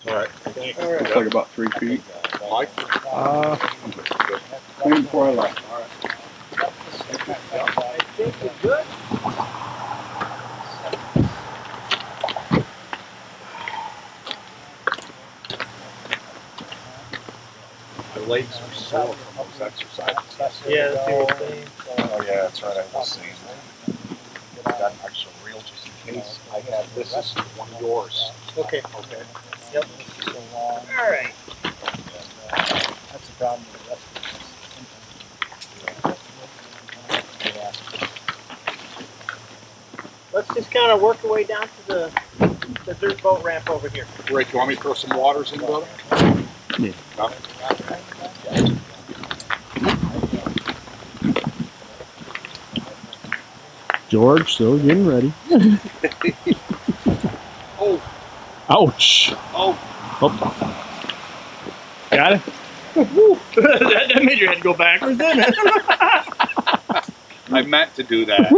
All right. Looks like about 3 feet. Mike? Clean before I left. I think you're good. My legs were sore from those exercises. Yeah, that's what you're saying. Oh, yeah, that's right. I was seeing that. I got an extra reel just in case. I have this is one of yours. Okay. Okay. Yep. All right. That's the problem with the rest of Let's just kind of work our way down to the dirt boat ramp over here. Rick, you want me to throw some waters in, brother? Yeah. No? George, still getting ready. Oh. Ouch. Oh. Got it? that made your head go backwards, didn't it? I meant to do that.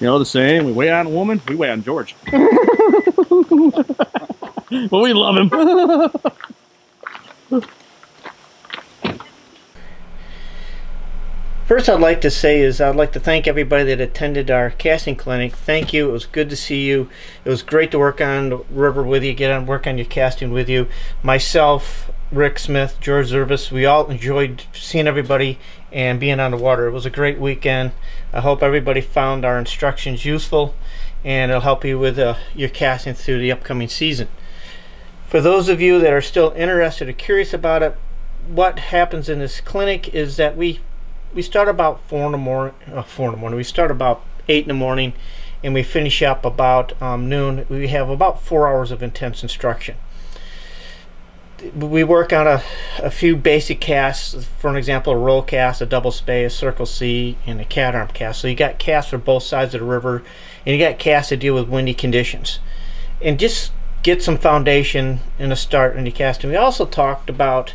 You know the saying, we wait on a woman, we wait on George. Well, we love him. First, I'd like to say is I'd like to thank everybody that attended our casting clinic. Thank you. It was good to see you. It was great to work on the river with you, work on your casting with you. Myself, Rick Smith, George Zervis, we all enjoyed seeing everybody and being on the water. It was a great weekend. I hope everybody found our instructions useful, and it'll help you with your casting through the upcoming season. For those of you that are still interested or curious about it, what happens in this clinic is that we start about 4 in the morning. We start about 8 in the morning, and we finish up about noon. We have about 4 hours of intense instruction. We work on a few basic casts. For an example, a roll cast, a double spey, a circle C, and a cat arm cast. So you got casts for both sides of the river, and you got casts to deal with windy conditions. And just get some foundation and a start in the casting. We also talked about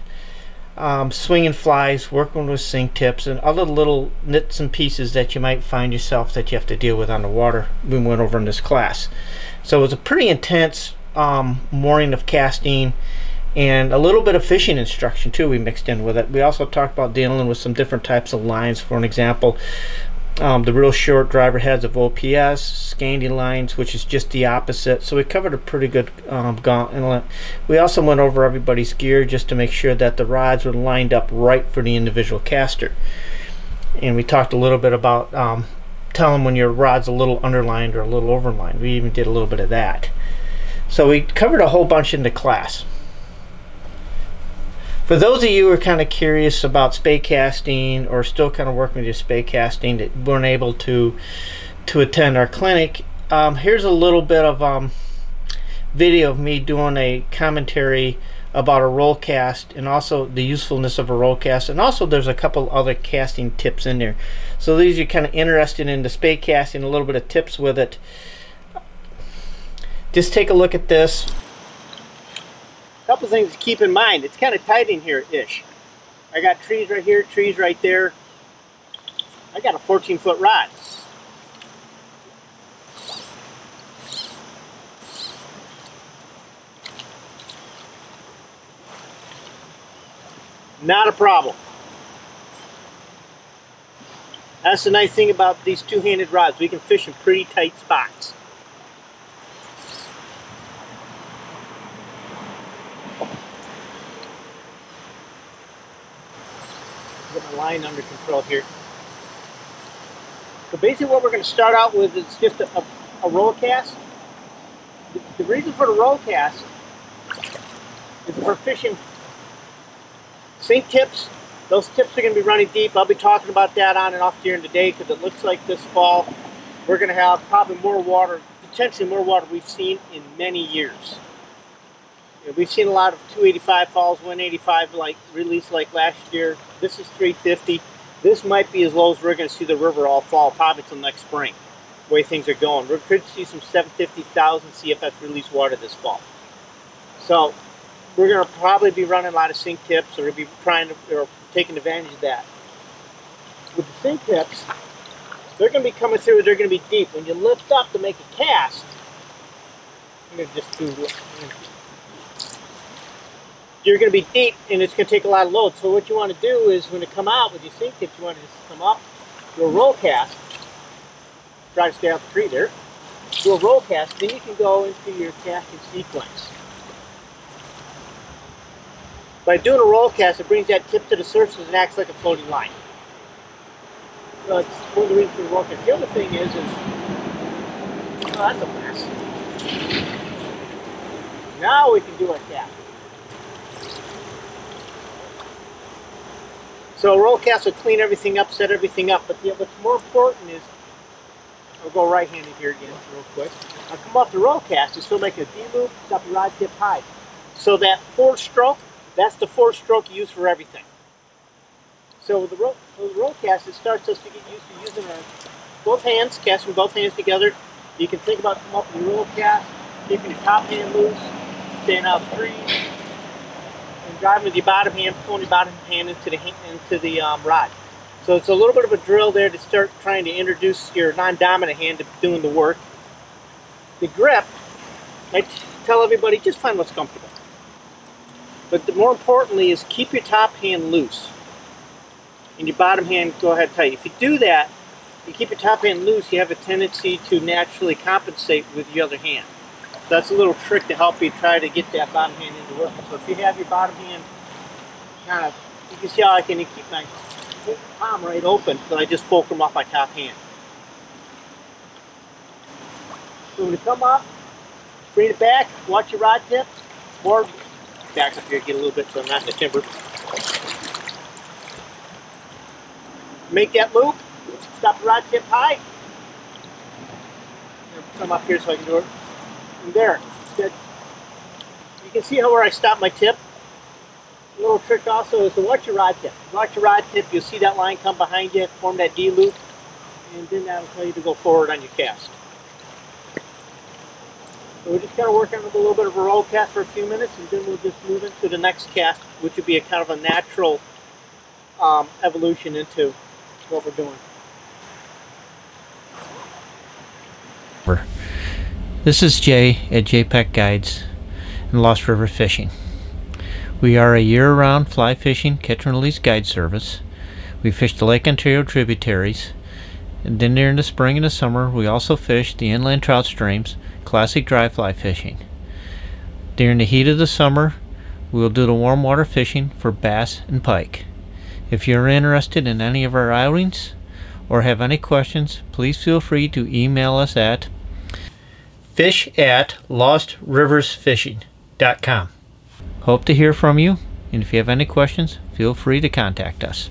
swinging flies, working with sink tips, and other little nits and pieces that you might find yourself that you have to deal with on the water. We went over in this class. So it was a pretty intense morning of casting, and a little bit of fishing instruction too we mixed in with it. We also talked about dealing with some different types of lines. For an example, the real short driver heads of OPS, scanty lines, which is just the opposite. So we covered a pretty good gauntlet. We also went over everybody's gear just to make sure that the rods were lined up right for the individual caster. And we talked a little bit about telling when your rod's a little underlined or a little overlined. We even did a little bit of that. So we covered a whole bunch in the class. For those of you who are kind of curious about spey casting or still kind of working with your spey casting that weren't able to attend our clinic, here's a little bit of video of me doing a commentary about a roll cast and also the usefulness of a roll cast, and also there's a couple other casting tips in there. So these are kind of interested in the spey casting, a little bit of tips with it. Just take a look at this. Couple things to keep in mind. It's kind of tight in here-ish. I got trees right here, trees right there. I got a 14-foot rod. Not a problem. That's the nice thing about these two-handed rods. We can fish in pretty tight spots. Get my line under control here. So basically what we're going to start out with is just a roll cast. The reason for the roll cast is we're fishing sink tips. Those tips are going to be running deep. I'll be talking about that on and off during the day because it looks like this fall we're going to have probably more water, potentially more water we've seen in many years. We've seen a lot of 285 falls, 185 like release like last year. This is 350. This might be as low as we're going to see the river all fall, probably till next spring, the way things are going. We could see some 750,000 CFS release water this fall. So we're going to probably be running a lot of sink tips, or we'll be trying to, or taking advantage of that. With the sink tips, they're going to be coming through, they're going to be deep. When you lift up to make a cast, I'm gonna just do. You're gonna be deep, and it's gonna take a lot of load. So what you want to do is, when you come out with your sink tips, you want to just come up, do a roll cast. Try to stay off the tree there. Do a roll cast, then you can go into your casting sequence. By doing a roll cast, it brings that tip to the surface and acts like a floating line. So it's one of the reasons for the roll cast. The other thing is oh, that's a mess. Now we can do our cast. So a roll cast will clean everything up, set everything up, but what's more important is, I'll go right-handed here again real quick. I'll come off the roll cast and still make a D-loop, stop your rod tip high. So that fourth stroke, that's the fourth stroke you use for everything. So with the roll cast, it starts us to get used to using our both hands, casting both hands together. You can think about coming up with your roll cast, keeping your top hand loose, staying out of the trees, and driving with your bottom hand, pulling your bottom hand into the rod. So it's a little bit of a drill there to start trying to introduce your non-dominant hand to doing the work. The grip, I tell everybody, just find what's comfortable. But more importantly is keep your top hand loose. And your bottom hand, go ahead tight. If you do that, you keep your top hand loose, you have a tendency to naturally compensate with your other hand. So that's a little trick to help you try to get that bottom hand into work. So if you have your bottom hand kind of, you can see how I can keep my palm right open, but I just fulcrum off my top hand. So when you come up, bring it back, watch your rod tips, more backs up here, get a little bit so I'm not in the timber. Make that loop, stop the rod tip high. Come up here so I can do it. And there, good. You can see how where I stop my tip. A little trick also is to watch your rod tip. Watch your rod tip, you'll see that line come behind you, form that D loop, and then that'll tell you to go forward on your cast. So we're just kind of working with a little bit of a roll cast for a few minutes, and then we'll just move into the next cast, which would be a kind of a natural evolution into what we're doing. This is Jay at JPEG Guides and Lost River Fishing. We are a year-round fly fishing catch and release guide service. We fish the Lake Ontario tributaries, and then during the spring and the summer we also fish the inland trout streams, classic dry fly fishing. During the heat of the summer we will do the warm water fishing for bass and pike. If you're interested in any of our outings or have any questions, please feel free to email us at fish@lostriversfishing.com. Hope to hear from you, and if you have any questions, feel free to contact us.